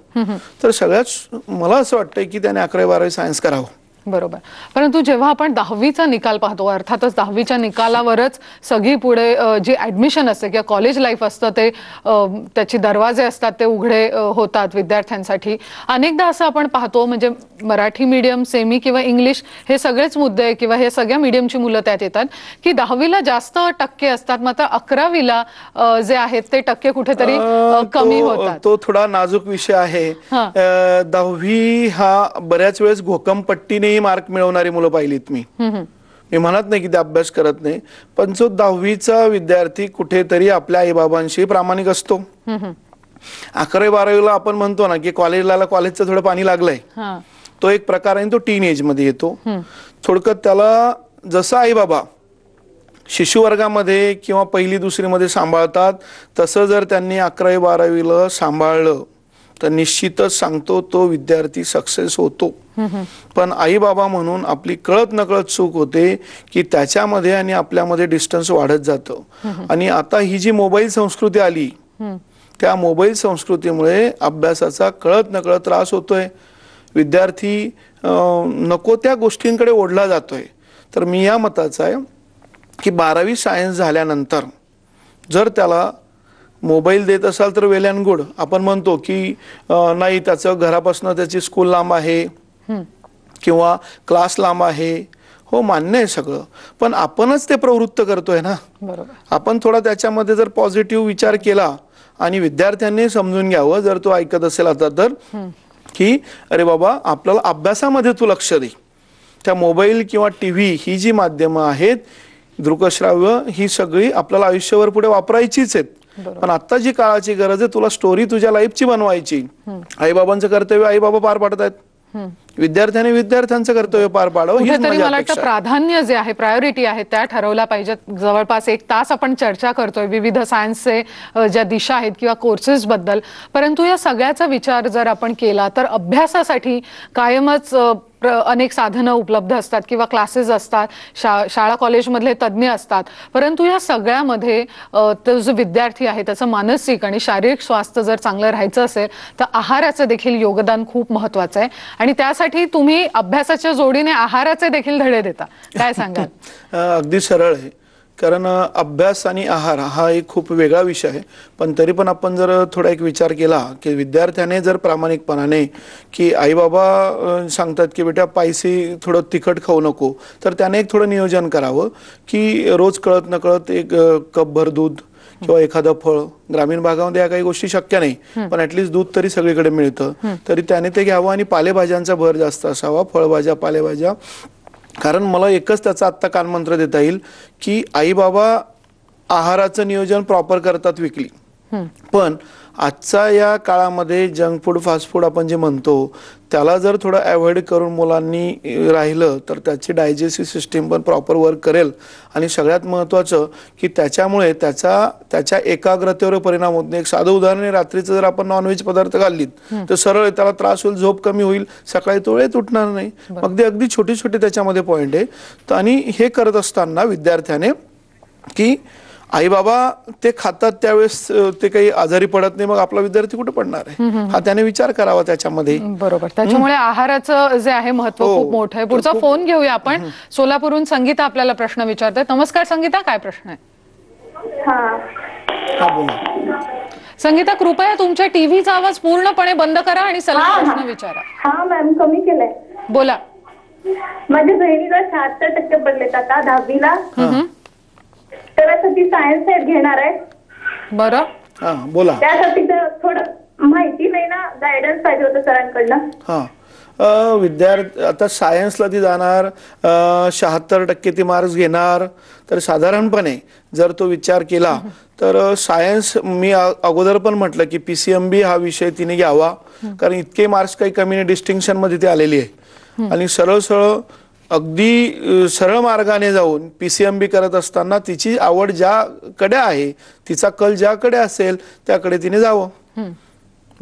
तर सगळ्यात मला असं वाटतंय की त्याने 11वी 12वी सायन्स करावं. बरोबर. परंतु जेव्हा आपण 10वीचा निकाल पाहतो, अर्थातच 10वीच्या निकालावरच सगळी पुढे जी ऍडमिशन असते किंवा कॉलेज लाईफ असतं ते त्याची दरवाजे असतात ते उघडे होतात विद्यार्थ्यांसाठी. अनेकदा असं आपण पाहतो, म्हणजे मराठी मीडियम, सेमी किंवा इंग्लिश हे सगळेच मुद्दे किंवा हे सगळ्या मीडियमची मुलं त्यात येतात की 10वीला जास्त टक्के असतात, मात्र 11वीला जे आहेत ते टक्के कुठेतरी कमी होतात. तो थोडा नाजूक विषय आहे. 10वी हा बऱ्याच वेळेस घोकमपट्टीने मार्क मिळवणारी मुलं पाहिलीत मी. मी म्हणत नाही की ते अभ्यास करत नाही, पण जो 10वीचा विद्यार्थी कुठेतरी आपल्या आईबाबांशी प्रामाणिक असतो. 11वी 12वीला आपण म्हणतो ना की कॉलेजचं थोडं पाणी लागलंय, तो एक प्रकार आहे, तो टीन एज मध्ये येतो. थोडक्यात त्याला जसं आईबाबा शिशु वर्गामध्ये किंवा पहिली दुसरी मध्ये सांभाळतात तसं जर त्यांनी 11वी 12वीला सांभाळलं तर निश्चितच सांगतो तो विद्यार्थी सक्सेस होतो. पण आई बाबा म्हणून आपली कळत नकळत चूक होते की त्याच्यामध्ये आणि आपल्यामध्ये डिस्टन्स वाढत जातं. आणि आता ही जी मोबाईल संस्कृती आली, त्या मोबाईल संस्कृतीमुळे अभ्यासाचा कळत नकळत त्रास होतोय. विद्यार्थी नको त्या गोष्टींकडे ओढला जातोय. तर मी या मताचा आहे की 12वी सायन्स झाल्यानंतर जर त्याला मोबाईल देत असाल तर वेल अँड गुड. आपण म्हणतो की नाही त्याचं घरापासून त्याची स्कूल लांब आहे किंवा क्लास लांब आहे, हो मान्य आहे सगळं, पण आपणच ते प्रवृत्त करतोय ना. बरोबर. आपण थोडा त्याच्यामध्ये जर पॉझिटिव्ह विचार केला आणि विद्यार्थ्यांनी समजून घ्यावं, जर तो ऐकत असेल आता तर, की अरे बाबा आपल्याला अभ्यासामध्ये तू लक्ष दे. त्या मोबाईल किंवा टीव्ही ही जी माध्यमं आहेत, दृकश्राव्य ही सगळी आपल्याला आयुष्यभर पुढे वापरायचीच आहेत. पण आता जी काळाची गरज आहे, तुला स्टोरी तुझ्या लाईफची बनवायची. आईबाबांचं कर्तव्य आईबाबा पार पाडतायत, विद्यार्थ्यांनी विद्यार्थ्यांचं कर्तव्य पार पाडावं. कुठेतरी मला वाटतं प्राधान्य जे आहे, प्रायोरिटी आहे त्या ठरवल्या पाहिजेत. जवळपास 1 तास आपण चर्चा करतोय विविध सायन्सचे ज्या दिशा आहेत किंवा कोर्सेस बद्दल, परंतु या सगळ्याचा विचार जर आपण केला तर अभ्यासासाठी कायमच अनेक साधनं उपलब्ध असतात किंवा क्लासेस असतात, शाळा कॉलेजमधले तज्ज्ञ असतात, परंतु या सगळ्यामध्ये तो जो विद्यार्थी आहे त्याचं मानसिक आणि शारीरिक स्वास्थ्य जर चांगलं राहायचं असेल तर आहाराचं देखील योगदान खूप महत्वाचं आहे. आणि त्यासाठी तुम्ही अभ्यासाच्या जोडीने आहाराचे देखील धडे देता, काय सांगाल? अगदी सरळ आहे, कारण अभ्यास आणि आहार हा एक खूप वेगळा विषय आहे. पण तरी पण आपण जर थोडा एक विचार केला की विद्यार्थ्याने जर प्रामाणिकपणाने, की आई बाबा सांगतात की बेटा पैसे थोडं तिखट खाऊ नको, तर त्याने एक थोडं नियोजन करावं की रोज कळत नकळत एक कपभर दूध किंवा एखादं फळ, ग्रामीण भागामध्ये या काही गोष्टी शक्य नाही, पण ऍटलीस्ट दूध तरी सगळीकडे मिळतं, तरी त्याने ते घ्यावं. आणि पालेभाज्यांचा भर जास्त असावा, फळभाज्या पालेभाज्या. कारण मला एकच त्याचा आत्ता कानमंत्र देता येईल की आई बाबा आहाराचं नियोजन प्रॉपर करतात वीकली, पण आजच्या या काळामध्ये जंक फूड फास्ट फूड आपण जे म्हणतो त्याला जर थोडं अवॉइड करून मुलांनी राहिलं तर त्याची डायजेस्टिव्ह सिस्टीम पण प्रॉपर वर्क करेल. आणि सगळ्यात महत्त्वाचं की त्याच्यामुळे त्याच्या एकाग्रतेवर परिणाम होत नाही. एक साधं उदाहरण आहे, रात्रीचं जर आपण नॉनव्हेज पदार्थ खाल्लीत तर सरळ त्याला त्रास होईल, झोप कमी होईल, सकाळी तो वेळेत उठणार नाही. अगदी छोटी छोटी त्याच्यामध्ये पॉईंट आहे. आणि हे करत असताना विद्यार्थ्याने की आई बाबा ते खातात त्यावेळेस ते काही आजारी पडत नाही, मग आपला विद्यार्थी कुठे पडणार आहे, हा त्याने विचार करावा त्याच्यामध्ये. बरोबर. त्याच्यामुळे आहाराचं जे आहे महत्व खूप मोठं आहे. पुढचा फोन घेऊया आपण. सोलापूरहून संगीता आपल्याला प्रश्न विचारते. नमस्कार संगीता, काय प्रश्न आहे? संगीता, कृपया तुमच्या टीव्हीचा आवाज पूर्णपणे बंद करा आणि सलग प्रश्न विचारा. हा मॅम, कमी केलाय. बोला. माझ्या बहिणीला 76% पडलेत आता 10वीला, तर आता ती सायन्स साईड घेणार आहे. बरं, बोला. त्यासाठी थोडं माहिती नाही ना, गायडन्स पाहिजे होतं सरांकडनं. विद्यार्थी आता सायन्सला ती जाणार, 76% ती मार्क्स घेणार, तर साधारणपणे जर तो विचार केला तर सायन्स, मी अगोदर पण म्हटलं की PCMB हा विषय तिने घ्यावा, कारण इतके मार्क्स काही कमी नाही, डिस्टिंक्शन मध्ये ती आलेली आहे. आणि सरळ सरळ अगदी सरळ मार्गाने जाऊन PCMB करत असताना तिची आवड ज्याकडे आहे, तिचा कल ज्याकडे असेल त्याकडे तिने जावं.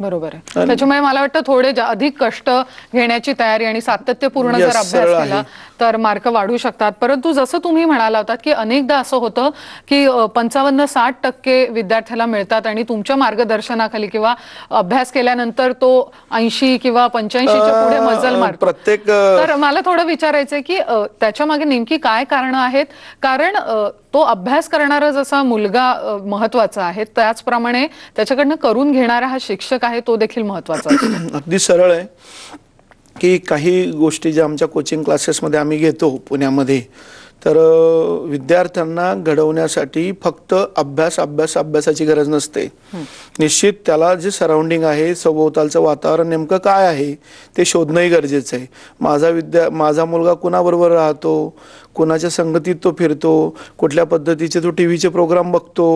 बरोबर आहे. त्याच्यामुळे मला वाटतं थोडे अधिक कष्ट घेण्याची तयारी आणि सातत्यपूर्ण जर अभ्यास केला तर मार्क वाढू शकतात. परंतु जसं तुम्ही म्हणाला होतात की अनेकदा असं होतं की 55-60% विद्यार्थ्याला मिळतात आणि तुमच्या मार्गदर्शनाखाली किंवा अभ्यास केल्यानंतर तो 80 किंवा 85च्या पुढे मजल मारतो. तर मला थोडं विचारायचंय की त्याच्या मागे नेमकी काय कारणं आहेत? कारण तो अभ्यास करणारा जसा मुलगा महत्वाचा आहे, त्याचप्रमाणे त्याच्याकडनं करून घेणारा हा शिक्षक आहे तो देखील महत्वाचा असतो. अगदी सरळ आहे की काही गोष्टी ज्या आमच्या कोचिंग क्लासेसमध्ये आम्ही घेतो पुण्यामध्ये, तर विद्यार्थ्यांना घडवण्यासाठी फक्त अभ्यासाची गरज नसते. निश्चित त्याला जे सराउंडिंग आहे, सभोवतालचं वातावरण नेमकं काय आहे ते शोधणंही गरजेचं आहे. माझा मुलगा कुणाबरोबर राहतो, कुणाच्या संगतीत तो फिरतो, कुठल्या पद्धतीचे तो टीव्हीचे प्रोग्राम बघतो,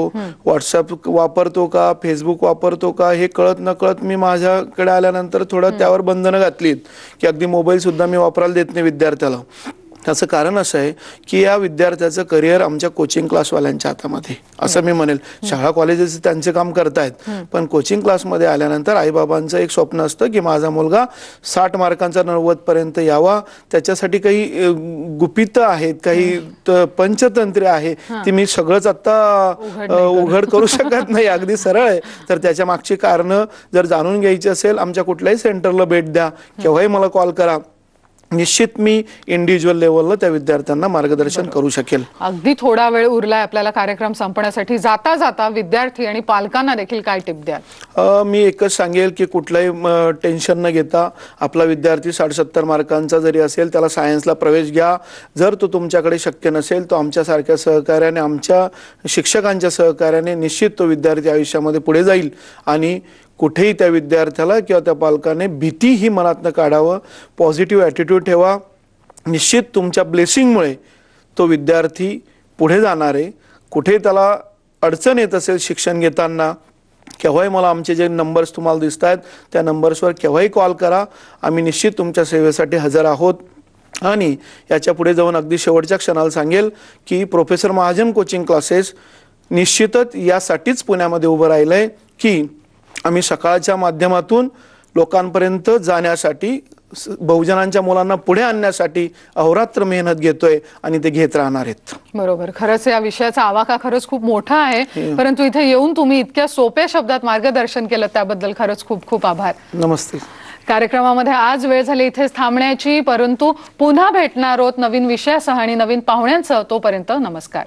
व्हॉट्सअप वापरतो का, फेसबुक वापरतो का, हे कळत न कळत मी माझ्याकडे आल्यानंतर थोडं त्यावर बंधनं घातलीत की अगदी मोबाईल सुद्धा मी वापरायला देत नाही विद्यार्थ्याला. त्याचं कारण असं आहे की या विद्यार्थ्याचं करिअर आमच्या कोचिंग क्लासवाल्यांच्या हातामध्ये, असं मी म्हणेल. शाळा कॉलेजेस त्यांचे काम करतायत, पण कोचिंग क्लासमध्ये आल्यानंतर आईबाबांचं एक स्वप्न असतं की माझा मुलगा 60 मार्कांचा 90 पर्यंत यावा. त्याच्यासाठी काही गुपित आहेत, काही पंचतंत्रे आहे, ती मी सगळंच आता उघड करू शकत नाही. अगदी सरळ आहे. तर त्याच्या मागची कारणं जर जाणून घ्यायची असेल, आमच्या कुठल्याही सेंटरला भेट द्या, केव्हाही मला कॉल करा. निश्चित मी इंडिव्हिज्युअल लेवलला त्या विद्यार्थ्यांना मार्गदर्शन करू शकेल. अगदी थोडा वेळ उरलाय आपल्याला कार्यक्रम संपण्यासाठी. जाता जाता विद्यार्थी आणि पालकांना देखील काय टिप द्याल? मी एकच सांगेल की कुठलाही टेन्शन न घेता आपला विद्यार्थी 60-70 मार्कांचा जरी असेल त्याला सायन्सला प्रवेश घ्या. जर तो तुमच्याकडे शक्य नसेल तो आमच्यासारख्या सहकार्याने, आमच्या शिक्षकांच्या सहकार्याने निश्चित तो विद्यार्थी आयुष्यामध्ये पुढे जाईल. आणि कुठेही त्या विद्यार्थ्याला किंवा त्या पालकाने भीती ही मनात न काढावं. पॉझिटिव्ह ॲटिट्यूड ठेवा. निश्चित तुमच्या ब्लेसिंगमुळे तो विद्यार्थी पुढे जाणार आहे. कुठे त्याला अडचण येत असेल शिक्षण घेताना, केव्हाही मला आमचे जे नंबर्स तुम्हाला दिसत आहेत त्या नंबर्सवर केव्हाही कॉल करा. आम्ही निश्चित तुमच्या सेवेसाठी हजर आहोत. आणि याच्या पुढे जाऊन अगदी शेवटच्या क्षणाला सांगेल की प्रोफेसर महाजन कोचिंग क्लासेस निश्चितच यासाठीच पुण्यामध्ये उभं राहिलं आहे की आम्ही सकाळच्या माध्यमातून लोकांपर्यंत जाण्यासाठी, बहुजनांच्या मुलांना पुढे आणण्यासाठी अहोरात्र मेहनत घेतोय आणि ते घेत राहणार आहेत. बरोबर. खरंच या विषयाचा आवाका खरंच खूप मोठा आहे, परंतु इथे येऊन तुम्ही इतक्या सोप्या शब्दात मार्गदर्शन केलं त्याबद्दल खरंच खूप खूप आभार. नमस्ते. कार्यक्रमामध्ये आज वेळ झाली इथेच थांबण्याची, परंतु पुन्हा भेटणार आहोत नवीन विषयासह आणि नवीन पाहुण्यांसह. तोपर्यंत नमस्कार.